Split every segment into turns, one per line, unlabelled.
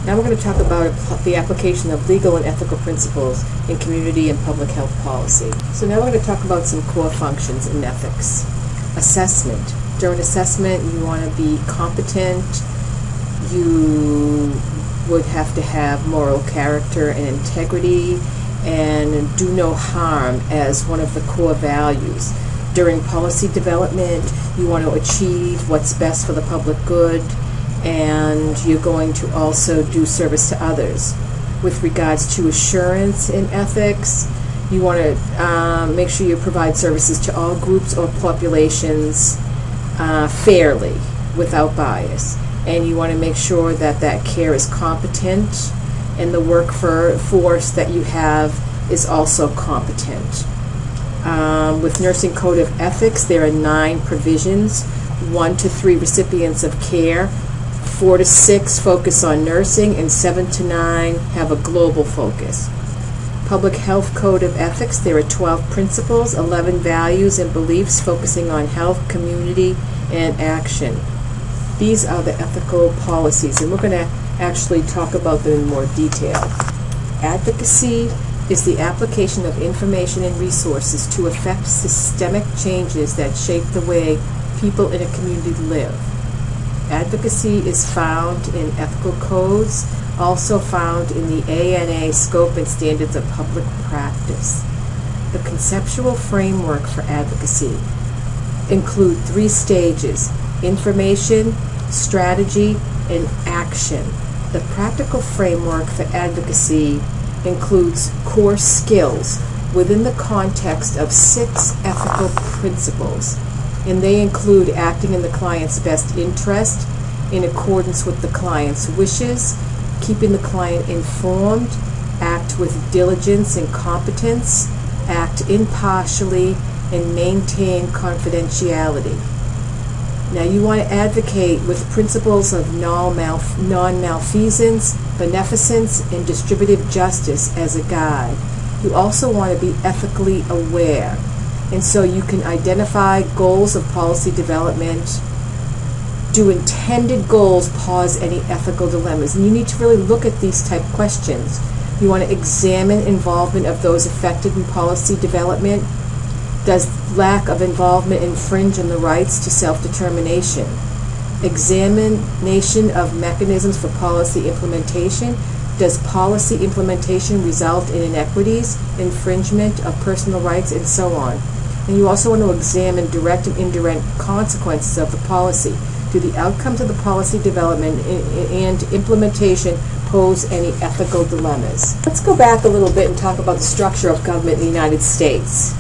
Now we're going to talk about the application of legal and ethical principles in community and public health policy. So now we're going to talk about some core functions in ethics. Assessment. During assessment, you want to be competent. You would have to have moral character and integrity, and do no harm as one of the core values. During policy development, you want to achieve what's best for the public good, and you're going to also do service to others. With regards to assurance in ethics, you want to make sure you provide services to all groups or populations fairly, without bias. And you want to make sure that that care is competent, and the workforce that you have is also competent. With Nursing Code of Ethics, there are 9 provisions. 1 to 3 recipients of care, 4 to 6 focus on nursing, and 7 to 9 have a global focus. Public Health Code of Ethics, there are 12 principles, 11 values and beliefs focusing on health, community, and action. These are the ethical policies, and we're going to actually talk about them in more detail. Advocacy is the application of information and resources to effect systemic changes that shape the way people in a community live. Advocacy is found in ethical codes, also found in the ANA Scope and Standards of Public Practice. The conceptual framework for advocacy include 3 stages: information, strategy, and action. The practical framework for advocacy includes core skills within the context of 6 ethical principles, and they include acting in the client's best interest in accordance with the client's wishes, keeping the client informed, act with diligence and competence, act impartially, and maintain confidentiality. Now you want to advocate with principles of non-malfeasance, beneficence, and distributive justice as a guide. You also want to be ethically aware, and so you can identify goals of policy development. Do intended goals cause any ethical dilemmas? And you need to really look at these type questions. You want to examine involvement of those affected in policy development. Does lack of involvement infringe on the rights to self-determination? Examination of mechanisms for policy implementation. Does policy implementation result in inequities, infringement of personal rights, and so on? And you also want to examine direct and indirect consequences of the policy. Do the outcomes of the policy development and implementation pose any ethical dilemmas? Let's go back a little bit and talk about the structure of government in the United States.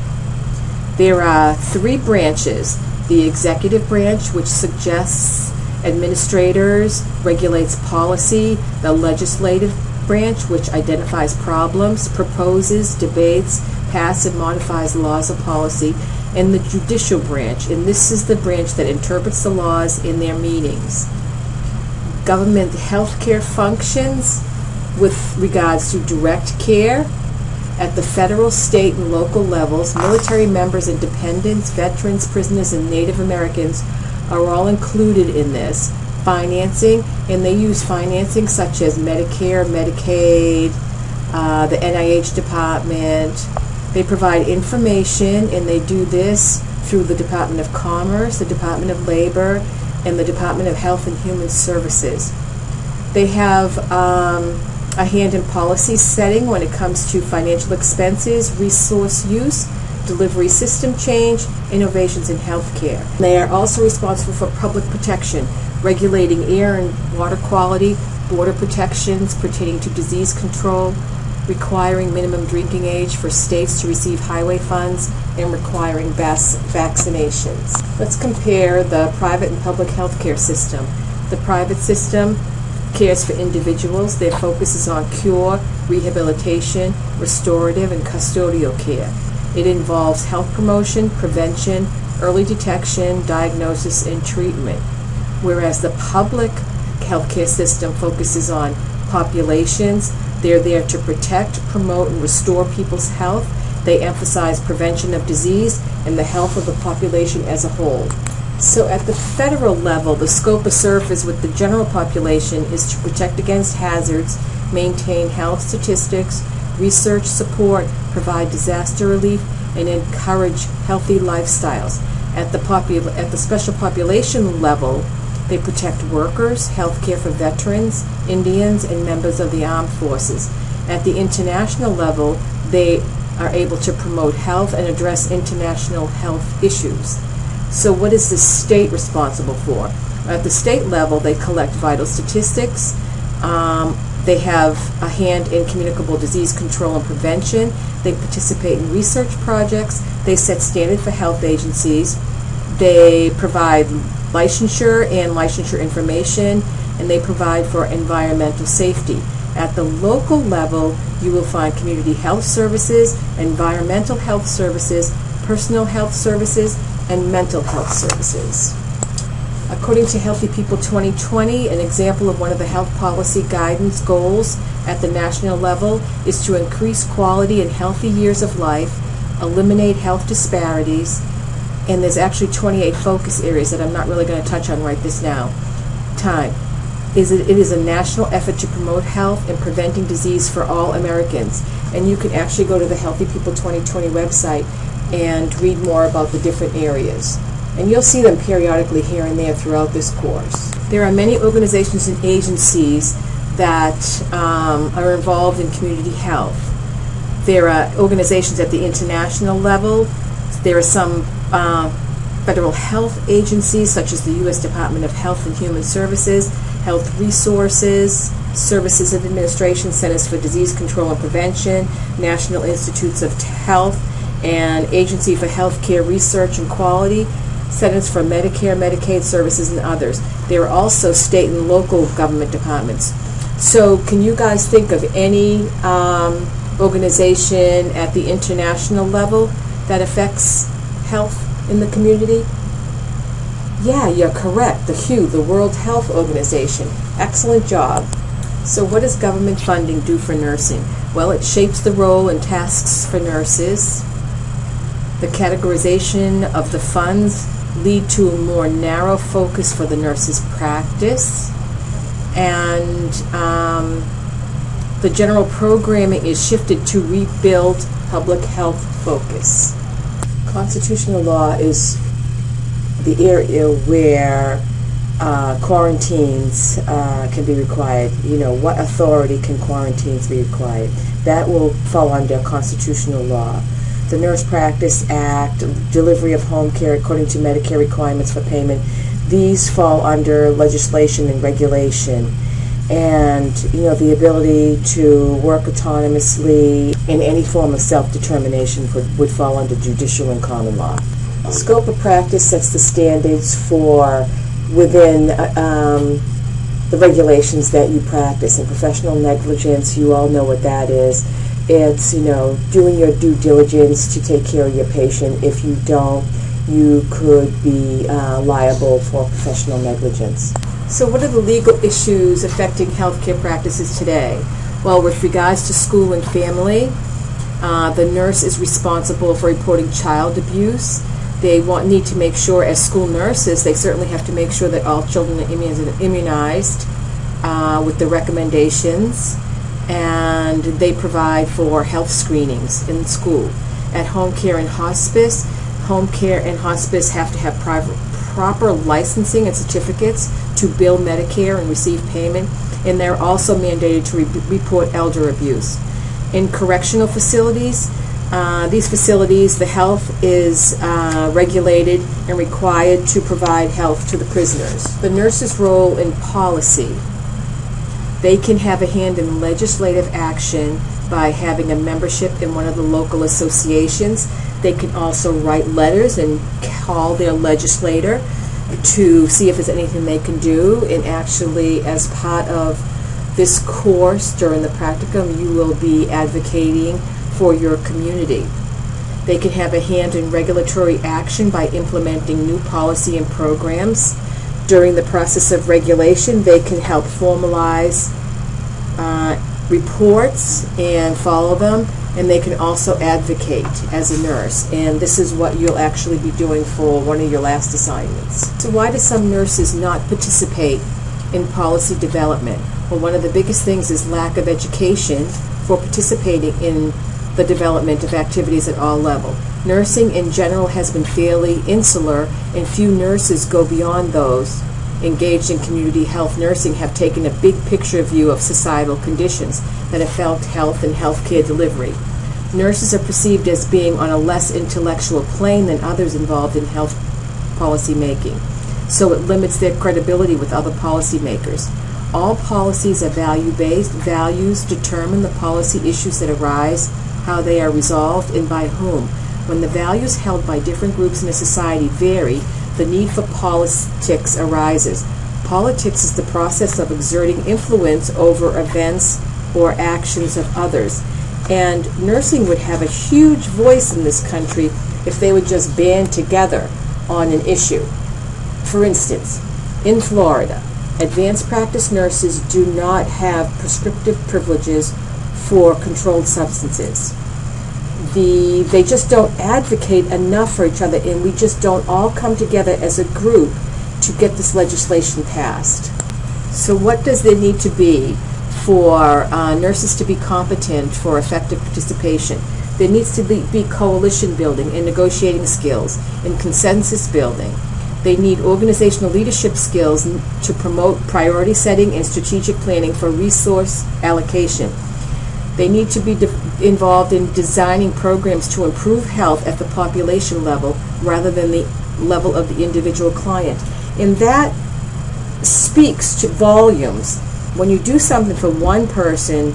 There are 3 branches: the executive branch, which suggests administrators, regulates policy; the legislative branch, which identifies problems, proposes, debates, passes and modifies laws of policy; and the judicial branch, and this is the branch that interprets the laws in their meetings. Government healthcare functions with regards to direct care at the federal, state, and local levels. Military members and dependents, veterans, prisoners, and Native Americans are all included in this. Financing, and they use financing such as Medicare, Medicaid, the NIH department. They provide information, and they do this through the Department of Commerce, the Department of Labor, and the Department of Health and Human Services. They have a hand in policy setting when it comes to financial expenses, resource use, delivery system change, innovations in healthcare. They are also responsible for public protection, regulating air and water quality, border protections pertaining to disease control, requiring minimum drinking age for states to receive highway funds, and requiring vaccinations. Let's compare the private and public healthcare system. The private system cares for individuals. Their focus is on cure, rehabilitation, restorative, and custodial care. It involves health promotion, prevention, early detection, diagnosis, and treatment. Whereas the public healthcare system focuses on populations. They're there to protect, promote, and restore people's health. They emphasize prevention of disease and the health of the population as a whole. So at the federal level, the scope of service with the general population is to protect against hazards, maintain health statistics, research support, provide disaster relief, and encourage healthy lifestyles. At the special population level, they protect workers, health care for veterans, Indians, and members of the armed forces. At the international level, they are able to promote health and address international health issues. So what is the state responsible for? At the state level, they collect vital statistics. They have a hand in communicable disease control and prevention. They participate in research projects. They set standard for health agencies. They provide licensure and licensure information, and they provide for environmental safety. At the local level, you will find community health services, environmental health services, personal health services, and mental health services. According to Healthy People 2020, an example of one of the health policy guidance goals at the national level is to increase quality and healthy years of life, eliminate health disparities, and there's actually 28 focus areas that I'm not really going to touch on right this now. It is a national effort to promote health and preventing disease for all Americans. And you can actually go to the Healthy People 2020 website and read more about the different areas. And you'll see them periodically here and there throughout this course. There are many organizations and agencies that are involved in community health. There are organizations at the international level. There are some federal health agencies such as the U.S. Department of Health and Human Services, Health Resources, Services Administration, Centers for Disease Control and Prevention, National Institutes of Health, and Agency for Healthcare Research and Quality, Centers for Medicare, Medicaid Services, and others. There are also state and local government departments. So can you guys think of any organization at the international level that affects health in the community? Yeah, you're correct. The WHO, the World Health Organization. Excellent job. So what does government funding do for nursing? Well, it shapes the role and tasks for nurses. The categorization of the funds lead to a more narrow focus for the nurse's practice. And the general programming is shifted to rebuild public health focus. Constitutional law is the area where quarantines can be required. You know, what authority can quarantines be required? That will fall under constitutional law. The Nurse Practice Act, delivery of home care according to Medicare requirements for payment, these fall under legislation and regulation. And, you know, the ability to work autonomously in any form of self-determination would fall under judicial and common law. The scope of practice sets the standards for within the regulations that you practice. And professional negligence, you all know what that is. It's, you know, doing your due diligence to take care of your patient. If you don't, you could be liable for professional negligence. So what are the legal issues affecting healthcare practices today? Well, with regards to school and family, the nurse is responsible for reporting child abuse. They need to make sure, as school nurses, they certainly have to make sure that all children are immunized with the recommendations, and they provide for health screenings in school. At home care and hospice have to have proper licensing and certificates to bill Medicare and receive payment, and they're also mandated to report elder abuse. In correctional facilities, these facilities, the health is regulated and required to provide health to the prisoners. The nurse's role in policy. They can have a hand in legislative action by having a membership in one of the local associations. They can also write letters and call their legislator to see if there's anything they can do. And actually, as part of this course during the practicum, you will be advocating for your community. They can have a hand in regulatory action by implementing new policy and programs. During the process of regulation, they can help formalize reports and follow them, and they can also advocate as a nurse. And this is what you'll actually be doing for one of your last assignments. So why do some nurses not participate in policy development? Well, one of the biggest things is lack of education for participating in the development of activities at all levels. Nursing in general has been fairly insular, and few nurses go beyond those engaged in community health nursing have taken a big picture view of societal conditions that affect health and healthcare delivery. Nurses are perceived as being on a less intellectual plane than others involved in health policy making, so it limits their credibility with other policymakers. All policies are value-based. Values determine the policy issues that arise, how they are resolved, and by whom. When the values held by different groups in a society vary, the need for politics arises. Politics is the process of exerting influence over events or actions of others. And nursing would have a huge voice in this country if they would just band together on an issue. For instance, in Florida, advanced practice nurses do not have prescriptive privileges for controlled substances. They just don't advocate enough for each other, and we just don't all come together as a group to get this legislation passed. So what does there need to be for nurses to be competent for effective participation? There needs to be coalition building and negotiating skills and consensus building. They need organizational leadership skills to promote priority setting and strategic planning for resource allocation. They need to be involved in designing programs to improve health at the population level rather than the level of the individual client. And that speaks to volumes. When you do something for one person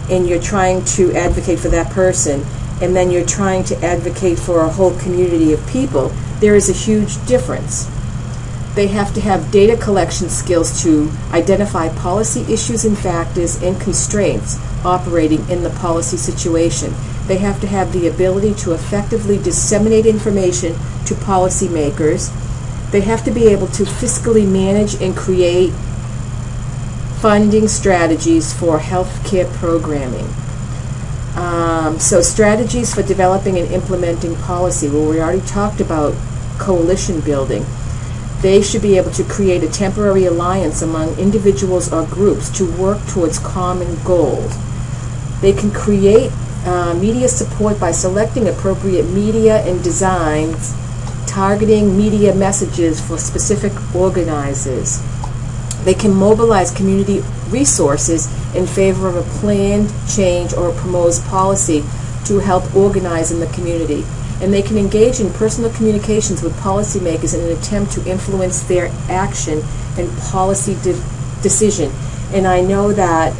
and you're trying to advocate for that person, and then you're trying to advocate for a whole community of people, there is a huge difference. They have to have data collection skills to identify policy issues and factors and constraints operating in the policy situation. They have to have the ability to effectively disseminate information to policymakers. They have to be able to fiscally manage and create funding strategies for healthcare programming. So strategies for developing and implementing policy. Well, we already talked about coalition building. They should be able to create a temporary alliance among individuals or groups to work towards common goals. They can create media support by selecting appropriate media and designs, targeting media messages for specific organizers. They can mobilize community resources in favor of a planned change or a proposed policy to help organize in the community. And they can engage in personal communications with policymakers in an attempt to influence their action and policy decision. And I know that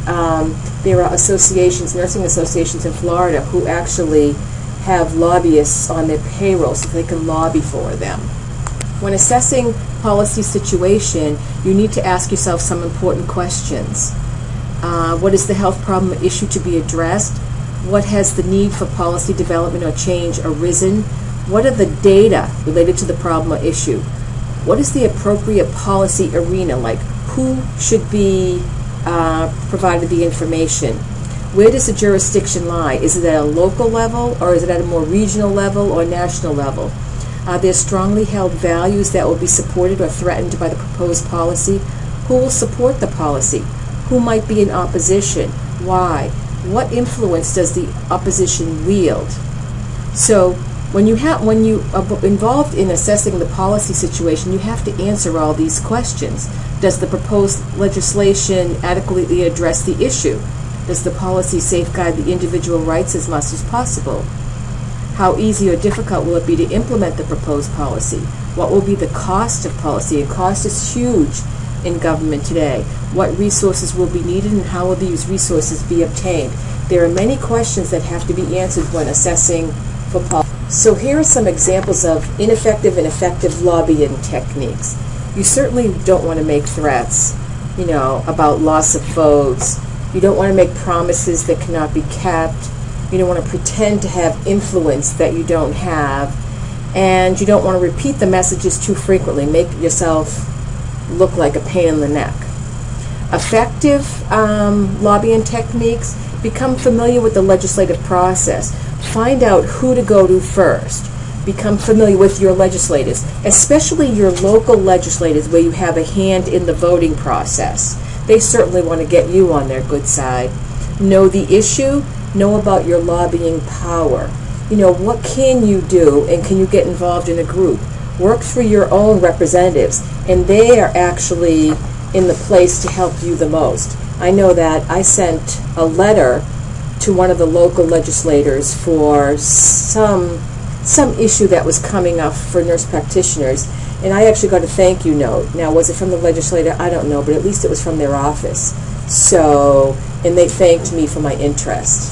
there are associations, nursing associations in Florida, who actually have lobbyists on their payroll so they can lobby for them. When assessing policy situation, you need to ask yourself some important questions. What is the health problem or issue to be addressed? What has the need for policy development or change arisen? What are the data related to the problem or issue? What is the appropriate policy arena? Like, who should be provided the information? Where does the jurisdiction lie? Is it at a local level, or is it at a more regional level or national level? Are there strongly held values that will be supported or threatened by the proposed policy? Who will support the policy? Who might be in opposition? Why? What influence does the opposition wield? So when you are involved in assessing the policy situation, you have to answer all these questions. Does the proposed legislation adequately address the issue? Does the policy safeguard the individual rights as much as possible? How easy or difficult will it be to implement the proposed policy? What will be the cost of policy? And cost is huge in government today. What resources will be needed, and how will these resources be obtained? There are many questions that have to be answered when assessing for policy. So here are some examples of ineffective and effective lobbying techniques. You certainly don't want to make threats, about loss of votes. You don't want to make promises that cannot be kept. You don't want to pretend to have influence that you don't have. And you don't want to repeat the messages too frequently. Make yourself look like a pain in the neck. Effective lobbying techniques: become familiar with the legislative process. Find out who to go to first. Become familiar with your legislators, especially your local legislators where you have a hand in the voting process. They certainly want to get you on their good side. Know the issue. Know about your lobbying power. What can you do, and can you get involved in a group? Work for your own representatives, and they are actually in the place to help you the most. I know that I sent a letter to one of the local legislators for some issue that was coming up for nurse practitioners, and I actually got a thank you note. Now, was it from the legislator? I don't know, but at least it was from their office. And they thanked me for my interest.